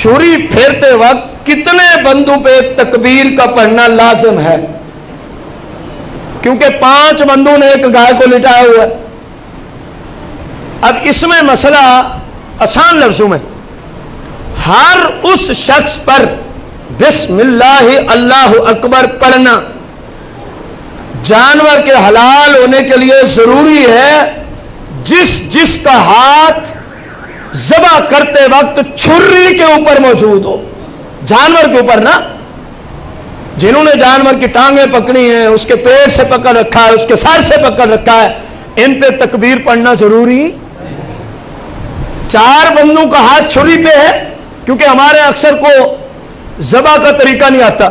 छुरी फेरते वक्त कितने बंदों पे तकबीर का पढ़ना लाजिम है? क्योंकि 5 बंदों ने एक गाय को लिटाया हुआ है। अब इसमें मसला आसान लफ्जों में, हर उस शख्स पर बिस्मिल्लाह अल्लाह अकबर पढ़ना जानवर के हलाल होने के लिए जरूरी है, जिसका हाथ ज़बह करते वक्त छुरी के ऊपर मौजूद हो। जानवर के ऊपर ना, जिन्होंने जानवर की टांगें पकड़ी हैं, उसके पेट से पकड़ रखा है, उसके सर से पकड़ रखा है, इन पे तकबीर पढ़ना जरूरी। 4 बंदों का हाथ छुरी पे है, क्योंकि हमारे अक्सर को ज़बह का तरीका नहीं आता,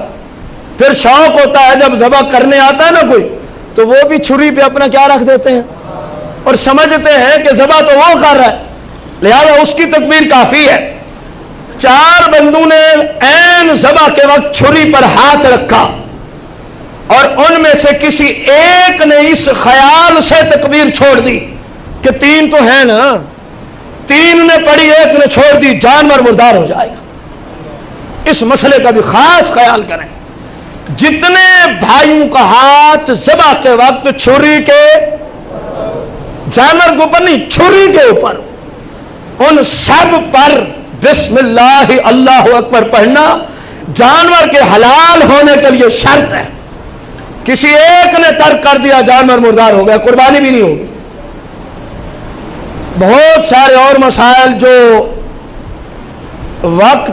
फिर शौक होता है जब ज़बह करने आता है ना कोई, तो वो भी छुरी पे अपना क्या रख देते हैं और समझते हैं कि ज़बह तो वो कर रहा है, लिहाजा उसकी तकबीर काफी है। 4 बंदों ने ऐन ज़बह के वक्त छुरी पर हाथ रखा और उनमें से किसी एक ने इस ख्याल से तकबीर छोड़ दी कि 3 तो है ना, 3 ने पढ़ी, एक ने छोड़ दी, जानवर मुर्दार हो जाएगा। इस मसले का भी खास ख्याल करें। जितने भाइयों का हाथ ज़बह के वक्त छुरी के, जानवर के ऊपर नहीं, छुरी के ऊपर, उन सब पर बिस्मिल्लाह अल्लाह अकबर पढ़ना जानवर के हलाल होने के लिए शर्त है। किसी एक ने तर्क कर दिया, जानवर मुर्दार हो गया, कुर्बानी भी नहीं होगी। बहुत सारे और मसाइल जो वक्त